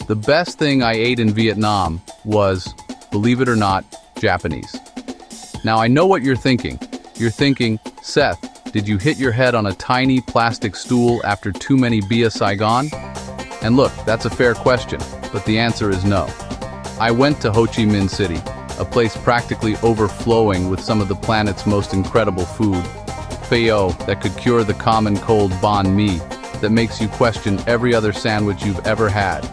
The best thing I ate in Vietnam was, believe it or not, Japanese. Now I know what you're thinking. You're thinking, Seth, did you hit your head on a tiny plastic stool after too many Bia Saigon? And look, that's a fair question, but the answer is no. I went to Ho Chi Minh City, a place practically overflowing with some of the planet's most incredible food. Phao that could cure the common cold banh mi that makes you question every other sandwich you've ever had.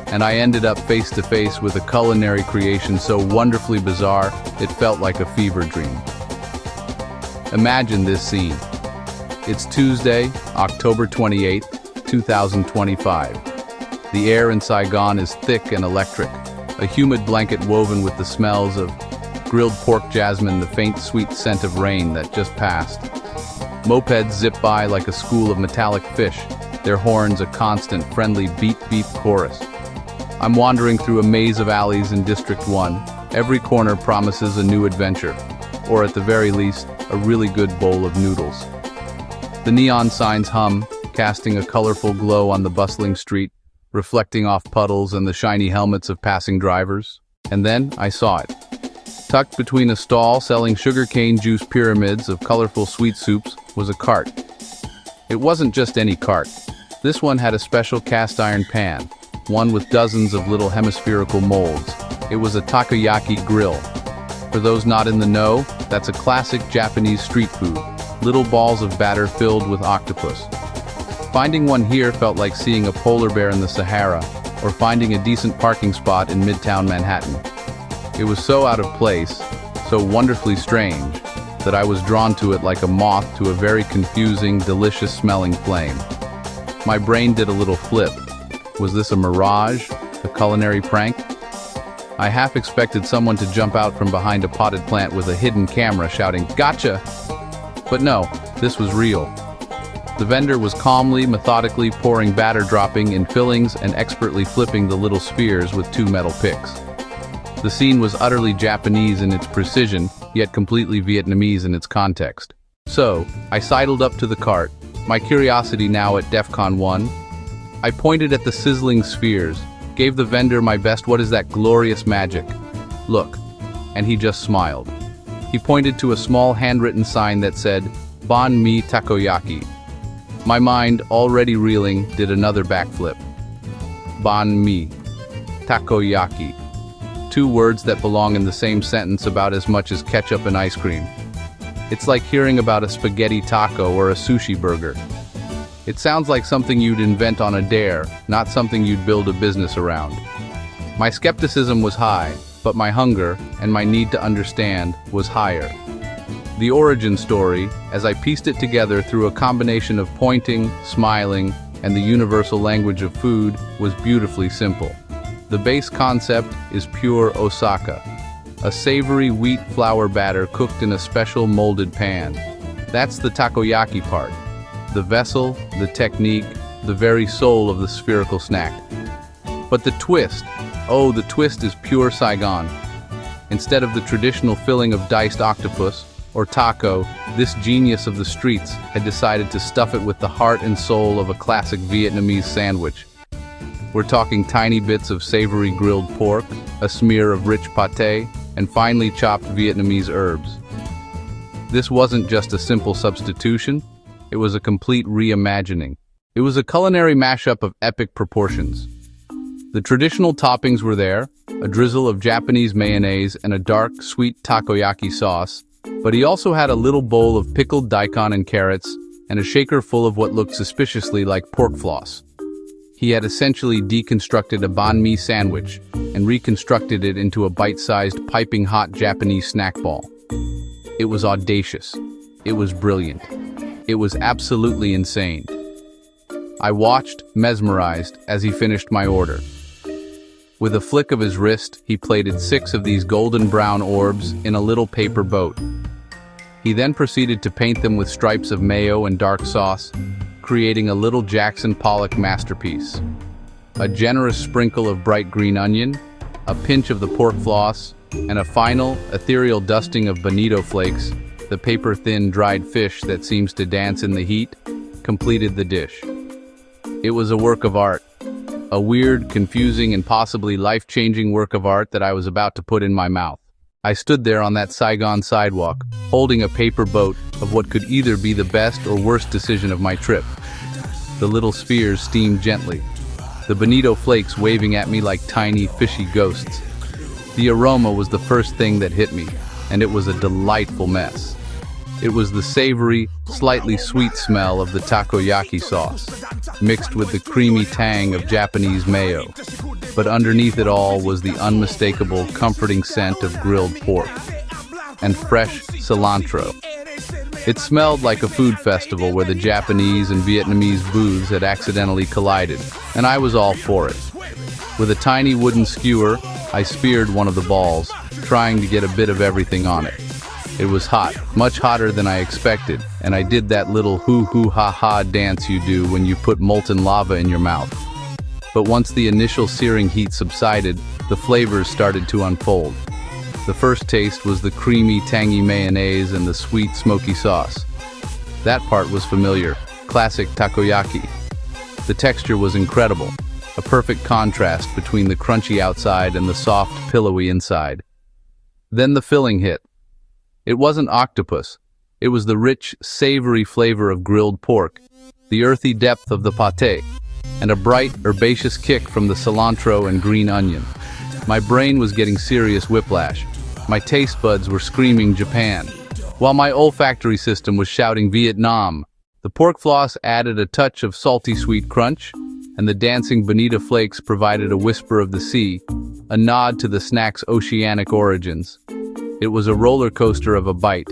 And I ended up face to face with a culinary creation so wonderfully bizarre, it felt like a fever dream. Imagine this scene. It's Tuesday, October 28th, 2025. The air in Saigon is thick and electric, a humid blanket woven with the smells of grilled pork jasmine, the faint sweet scent of rain that just passed. Mopeds zip by like a school of metallic fish, their horns a constant, friendly beep-beep chorus. I'm wandering through a maze of alleys in District 1. Every corner promises a new adventure, or at the very least, a really good bowl of noodles. The neon signs hum, casting a colorful glow on the bustling street, reflecting off puddles and the shiny helmets of passing drivers. And then I saw it. Tucked between a stall selling sugarcane juice pyramids of colorful sweet soups was a cart. It wasn't just any cart. This one had a special cast iron pan, one with dozens of little hemispherical molds. It was a takoyaki grill. For those not in the know, that's a classic Japanese street food, little balls of batter filled with octopus. Finding one here felt like seeing a polar bear in the Sahara, or finding a decent parking spot in Midtown Manhattan. It was so out of place, so wonderfully strange, that I was drawn to it like a moth to a very confusing, delicious-smelling flame. My brain did a little flip. Was this a mirage? A culinary prank? I half expected someone to jump out from behind a potted plant with a hidden camera shouting, "Gotcha!" But no, this was real. The vendor was calmly, methodically pouring batter, dropping in fillings and expertly flipping the little spheres with two metal picks. The scene was utterly Japanese in its precision, yet completely Vietnamese in its context. So, I sidled up to the cart, my curiosity now at DEFCON 1. I pointed at the sizzling spheres, gave the vendor my best "what is that glorious magic? Look," and he just smiled. He pointed to a small handwritten sign that said, "Banh mi takoyaki." My mind, already reeling, did another backflip. Banh mi, takoyaki. Two words that belong in the same sentence about as much as ketchup and ice cream. It's like hearing about a spaghetti taco or a sushi burger. It sounds like something you'd invent on a dare, not something you'd build a business around. My skepticism was high, but my hunger, and my need to understand, was higher. The origin story, as I pieced it together through a combination of pointing, smiling, and the universal language of food, was beautifully simple. The base concept is pure Osaka, a savory wheat flour batter cooked in a special molded pan. That's the takoyaki part. The vessel, the technique, the very soul of the spherical snack. But the twist, oh, the twist is pure Saigon. Instead of the traditional filling of diced octopus, or taco, this genius of the streets had decided to stuff it with the heart and soul of a classic Vietnamese sandwich. We're talking tiny bits of savory grilled pork, a smear of rich pâté, and finely chopped Vietnamese herbs. This wasn't just a simple substitution, it was a complete reimagining. It was a culinary mashup of epic proportions. The traditional toppings were there, a drizzle of Japanese mayonnaise and a dark, sweet takoyaki sauce, but he also had a little bowl of pickled daikon and carrots, and a shaker full of what looked suspiciously like pork floss. He had essentially deconstructed a banh mi sandwich and reconstructed it into a bite-sized, piping hot Japanese snack ball. It was audacious. It was brilliant. It was absolutely insane. I watched, mesmerized, as he finished my order. With a flick of his wrist, he plated 6 of these golden brown orbs in a little paper boat. He then proceeded to paint them with stripes of mayo and dark sauce, creating a little Jackson Pollock masterpiece. A generous sprinkle of bright green onion, a pinch of the pork floss, and a final, ethereal dusting of bonito flakes, the paper-thin dried fish that seems to dance in the heat, completed the dish. It was a work of art, A weird, confusing, and possibly life-changing work of art that I was about to put in my mouth. I stood there on that Saigon sidewalk, holding a paper boat of what could either be the best or worst decision of my trip. The little spheres steamed gently, the bonito flakes waving at me like tiny, fishy ghosts. The aroma was the first thing that hit me, and it was a delightful mess. It was the savory, slightly sweet smell of the takoyaki sauce, mixed with the creamy tang of Japanese mayo. But underneath it all was the unmistakable, comforting scent of grilled pork and fresh cilantro. It smelled like a food festival where the Japanese and Vietnamese booths had accidentally collided, and I was all for it. With a tiny wooden skewer, I speared one of the balls, trying to get a bit of everything on it. It was hot, much hotter than I expected, and I did that little hoo-hoo-ha-ha dance you do when you put molten lava in your mouth. But once the initial searing heat subsided, the flavors started to unfold. The first taste was the creamy, tangy mayonnaise and the sweet, smoky sauce. That part was familiar, classic takoyaki. The texture was incredible, a perfect contrast between the crunchy outside and the soft, pillowy inside. Then the filling hit. It wasn't octopus. It was the rich, savory flavor of grilled pork, the earthy depth of the pâté, and a bright, herbaceous kick from the cilantro and green onion. My brain was getting serious whiplash. My taste buds were screaming Japan, while my olfactory system was shouting Vietnam. The pork floss added a touch of salty sweet crunch, and the dancing bonita flakes provided a whisper of the sea, a nod to the snack's oceanic origins. It was a roller coaster of a bite.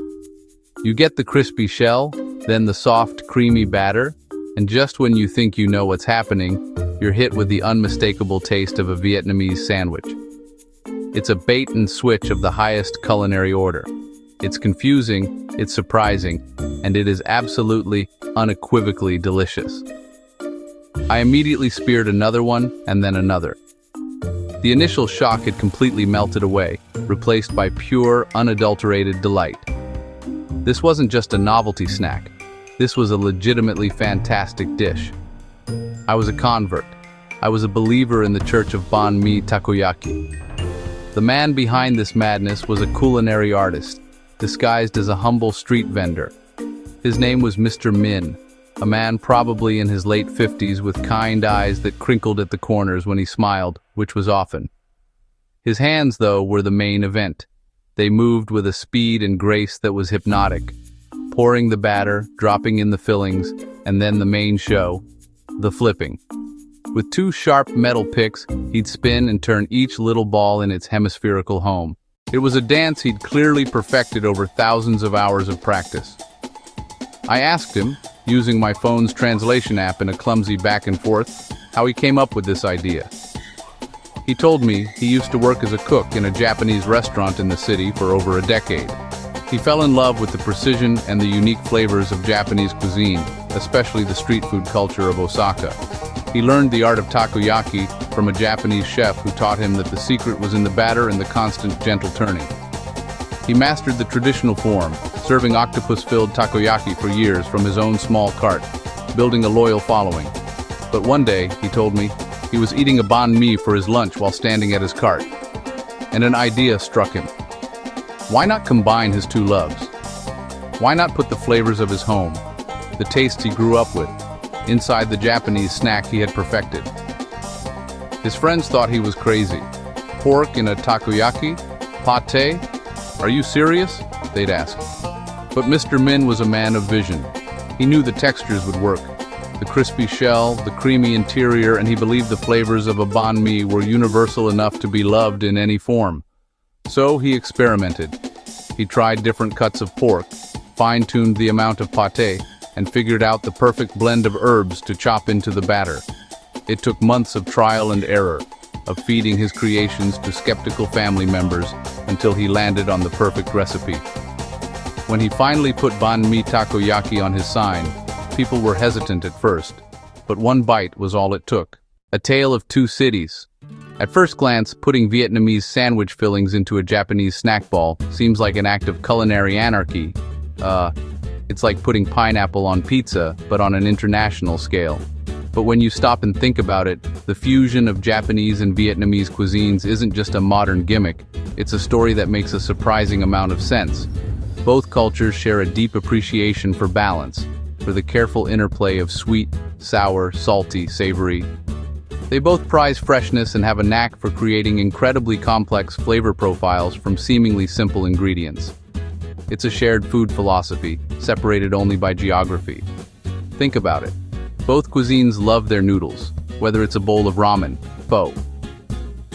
You get the crispy shell, then the soft, creamy batter, and just when you think you know what's happening, you're hit with the unmistakable taste of a Vietnamese sandwich. It's a bait and switch of the highest culinary order. It's confusing, it's surprising, and it is absolutely, unequivocally delicious. I immediately speared another one, and then another. The initial shock had completely melted away, replaced by pure, unadulterated delight. This wasn't just a novelty snack. This was a legitimately fantastic dish. I was a convert. I was a believer in the Church of Banh Mi Takoyaki. The man behind this madness was a culinary artist, disguised as a humble street vendor. His name was Mr. Min, a man probably in his late 50s with kind eyes that crinkled at the corners when he smiled, which was often. His hands, though, were the main event. They moved with a speed and grace that was hypnotic, pouring the batter, dropping in the fillings, and then the main show, the flipping. With two sharp metal picks, he'd spin and turn each little ball in its hemispherical home. It was a dance he'd clearly perfected over thousands of hours of practice. I asked him, using my phone's translation app in a clumsy back and forth, how he came up with this idea. He told me he used to work as a cook in a Japanese restaurant in the city for over a decade. He fell in love with the precision and the unique flavors of Japanese cuisine, especially the street food culture of Osaka. He learned the art of takoyaki from a Japanese chef who taught him that the secret was in the batter and the constant, gentle turning. He mastered the traditional form, serving octopus-filled takoyaki for years from his own small cart, building a loyal following. But one day, he told me, he was eating a banh mi for his lunch while standing at his cart, and an idea struck him. Why not combine his two loves? Why not put the flavors of his home, the tastes he grew up with, inside the Japanese snack he had perfected? His friends thought he was crazy. Pork in a takoyaki? Pâté? Are you serious? They'd ask. But Mr. Min was a man of vision. He knew the textures would work. The crispy shell, the creamy interior, and he believed the flavors of a banh mi were universal enough to be loved in any form. So he experimented. He tried different cuts of pork, fine-tuned the amount of pâté, and figured out the perfect blend of herbs to chop into the batter. It took months of trial and error, of feeding his creations to skeptical family members until he landed on the perfect recipe. When he finally put banh mi takoyaki on his sign, people were hesitant at first, but one bite was all it took. A tale of two cities. At first glance, putting Vietnamese sandwich fillings into a Japanese snack ball seems like an act of culinary anarchy. It's like putting pineapple on pizza, but on an international scale. But when you stop and think about it, the fusion of Japanese and Vietnamese cuisines isn't just a modern gimmick, it's a story that makes a surprising amount of sense. Both cultures share a deep appreciation for balance, for the careful interplay of sweet, sour, salty, savory. They both prize freshness and have a knack for creating incredibly complex flavor profiles from seemingly simple ingredients. It's a shared food philosophy, separated only by geography. Think about it. Both cuisines love their noodles, whether it's a bowl of ramen, pho.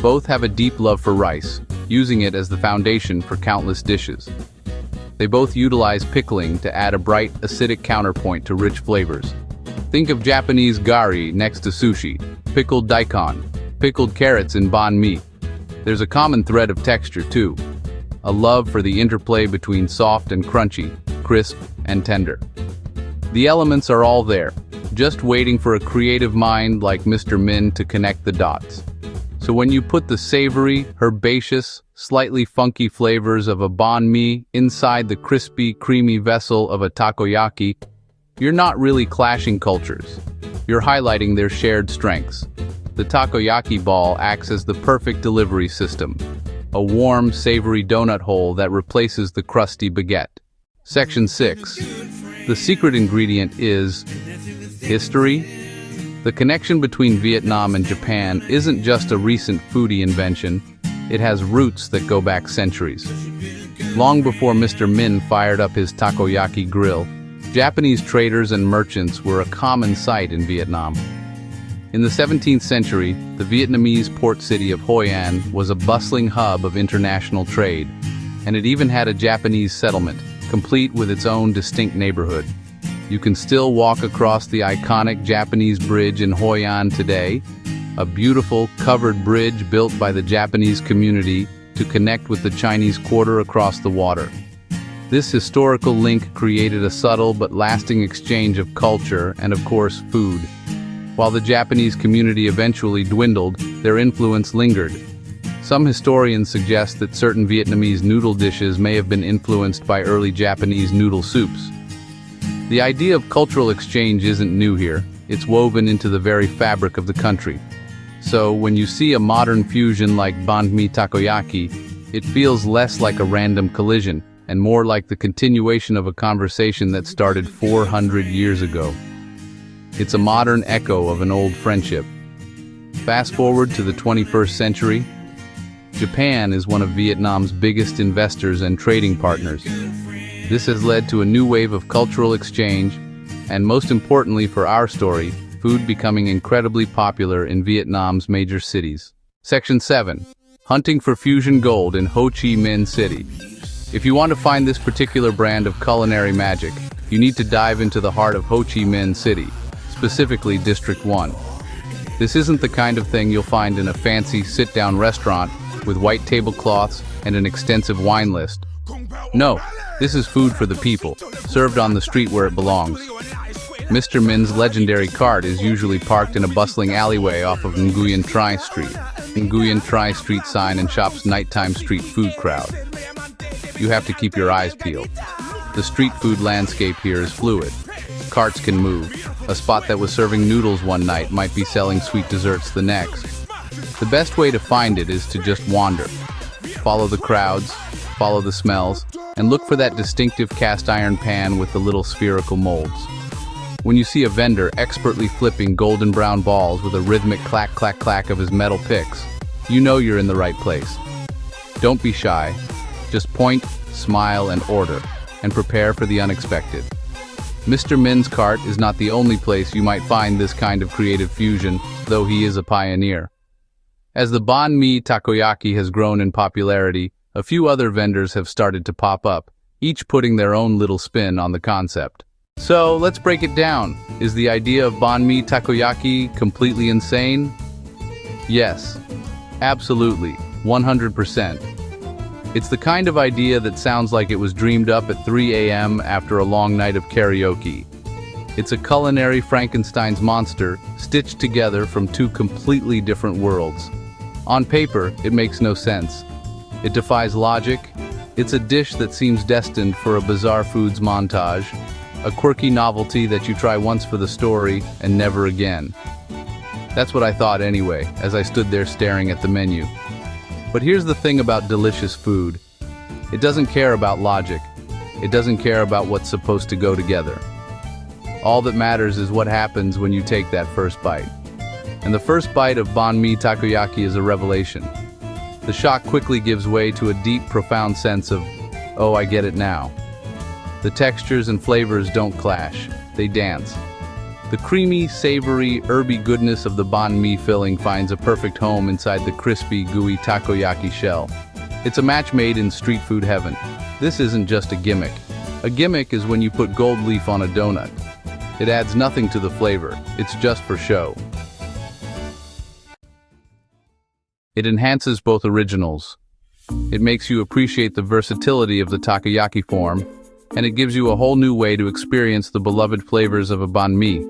Both have a deep love for rice, using it as the foundation for countless dishes. They both utilize pickling to add a bright, acidic counterpoint to rich flavors. Think of Japanese gari next to sushi, pickled daikon, pickled carrots in banh mi. There's a common thread of texture too, a love for the interplay between soft and crunchy, crisp and tender. The elements are all there, just waiting for a creative mind like Mr. Min to connect the dots. So when you put the savory, herbaceous, slightly funky flavors of a banh mi inside the crispy, creamy vessel of a takoyaki, you're not really clashing cultures. You're highlighting their shared strengths. The takoyaki ball acts as the perfect delivery system, a warm, savory donut hole that replaces the crusty baguette. Section 6. The secret ingredient is history. The connection between Vietnam and Japan isn't just a recent foodie invention, it has roots that go back centuries. Long before Mr. Min fired up his takoyaki grill, Japanese traders and merchants were a common sight in Vietnam. In the 17th century, the Vietnamese port city of Hoi An was a bustling hub of international trade, and it even had a Japanese settlement, complete with its own distinct neighborhood. You can still walk across the iconic Japanese bridge in Hoi An today, a beautiful, covered bridge built by the Japanese community to connect with the Chinese Quarter across the water. This historical link created a subtle but lasting exchange of culture and, of course, food. While the Japanese community eventually dwindled, their influence lingered. Some historians suggest that certain Vietnamese noodle dishes may have been influenced by early Japanese noodle soups. The idea of cultural exchange isn't new here, it's woven into the very fabric of the country. So, when you see a modern fusion like banh mi takoyaki, it feels less like a random collision, and more like the continuation of a conversation that started 400 years ago. It's a modern echo of an old friendship. Fast forward to the 21st century, Japan is one of Vietnam's biggest investors and trading partners. This has led to a new wave of cultural exchange, and most importantly for our story, food becoming incredibly popular in Vietnam's major cities. Section 7. Hunting for fusion gold in Ho Chi Minh City. If you want to find this particular brand of culinary magic, you need to dive into the heart of Ho Chi Minh City, specifically District 1. This isn't the kind of thing you'll find in a fancy sit-down restaurant with white tablecloths and an extensive wine list. No, this is food for the people, served on the street where it belongs. Mr. Min's legendary cart is usually parked in a bustling alleyway off of Nguyen Tri Street. Nguyen Tri Street sign and shop's nighttime street food crowd. You have to keep your eyes peeled. The street food landscape here is fluid. Carts can move. A spot that was serving noodles one night might be selling sweet desserts the next. The best way to find it is to just wander. Follow the crowds, follow the smells, and look for that distinctive cast iron pan with the little spherical molds. When you see a vendor expertly flipping golden brown balls with a rhythmic clack clack clack of his metal picks, you know you're in the right place. Don't be shy. Just point, smile, and order, and prepare for the unexpected. Mr. Min's cart is not the only place you might find this kind of creative fusion, though he is a pioneer. As the banh mi takoyaki has grown in popularity, a few other vendors have started to pop up, each putting their own little spin on the concept. So, let's break it down. Is the idea of banh mi takoyaki completely insane? Yes, absolutely, 100%. It's the kind of idea that sounds like it was dreamed up at 3 a.m. after a long night of karaoke. It's a culinary Frankenstein's monster stitched together from two completely different worlds. On paper, it makes no sense. It defies logic. It's a dish that seems destined for a bizarre foods montage, a quirky novelty that you try once for the story and never again. That's what I thought anyway, as I stood there staring at the menu. But here's the thing about delicious food. It doesn't care about logic. It doesn't care about what's supposed to go together. All that matters is what happens when you take that first bite. And the first bite of banh mi takoyaki is a revelation. The shock quickly gives way to a deep, profound sense of, oh, I get it now. The textures and flavors don't clash, they dance. The creamy, savory, herby goodness of the banh mi filling finds a perfect home inside the crispy, gooey takoyaki shell. It's a match made in street food heaven. This isn't just a gimmick. A gimmick is when you put gold leaf on a donut. It adds nothing to the flavor, it's just for show. It enhances both originals. It makes you appreciate the versatility of the takoyaki form, and it gives you a whole new way to experience the beloved flavors of a banh mi.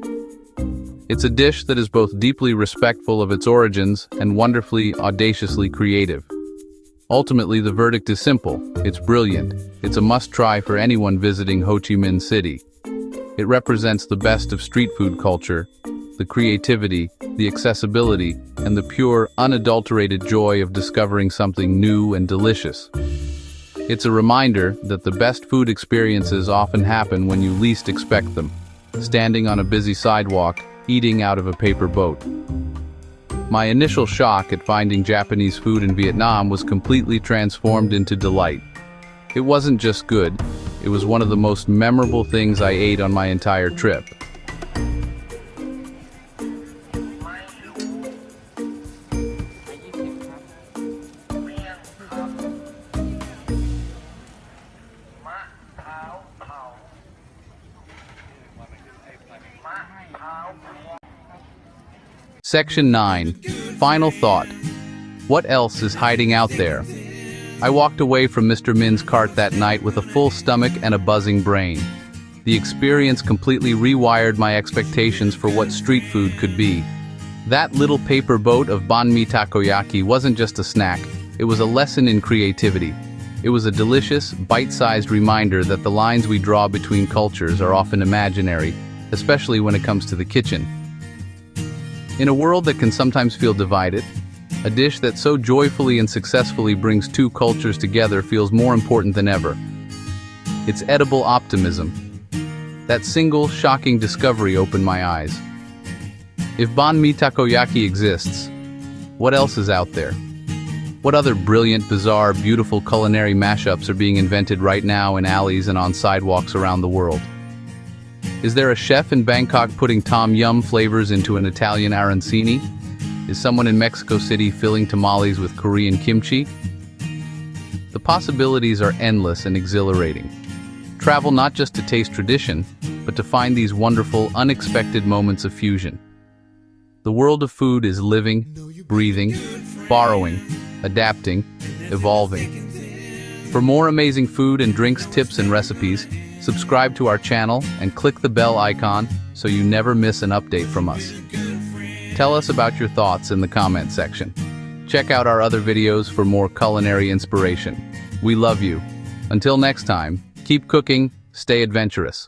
It's a dish that is both deeply respectful of its origins and wonderfully, audaciously creative. Ultimately, the verdict is simple. It's brilliant. It's a must-try for anyone visiting Ho Chi Minh City. It represents the best of street food culture, the creativity, the accessibility, and the pure, unadulterated joy of discovering something new and delicious. It's a reminder that the best food experiences often happen when you least expect them, standing on a busy sidewalk, eating out of a paper boat. My initial shock at finding Japanese food in Vietnam was completely transformed into delight. It wasn't just good, it was one of the most memorable things I ate on my entire trip. Section 9. Final thought. What else is hiding out there? I walked away from Mr. Min's cart that night with a full stomach and a buzzing brain. The experience completely rewired my expectations for what street food could be. That little paper boat of banh mi takoyaki wasn't just a snack, it was a lesson in creativity. It was a delicious, bite-sized reminder that the lines we draw between cultures are often imaginary, especially when it comes to the kitchen. In a world that can sometimes feel divided, a dish that so joyfully and successfully brings two cultures together feels more important than ever. It's edible optimism. That single, shocking discovery opened my eyes. If banh mi takoyaki exists, what else is out there? What other brilliant, bizarre, beautiful culinary mashups are being invented right now in alleys and on sidewalks around the world? Is there a chef in Bangkok putting tom yum flavors into an Italian arancini? Is someone in Mexico City filling tamales with Korean kimchi? The possibilities are endless and exhilarating. Travel not just to taste tradition, but to find these wonderful, unexpected moments of fusion. The world of food is living, breathing, borrowing, adapting, evolving. For more amazing food and drinks tips and recipes, subscribe to our channel and click the bell icon so you never miss an update from us. Tell us about your thoughts in the comment section. Check out our other videos for more culinary inspiration. We love you. Until next time, keep cooking, stay adventurous.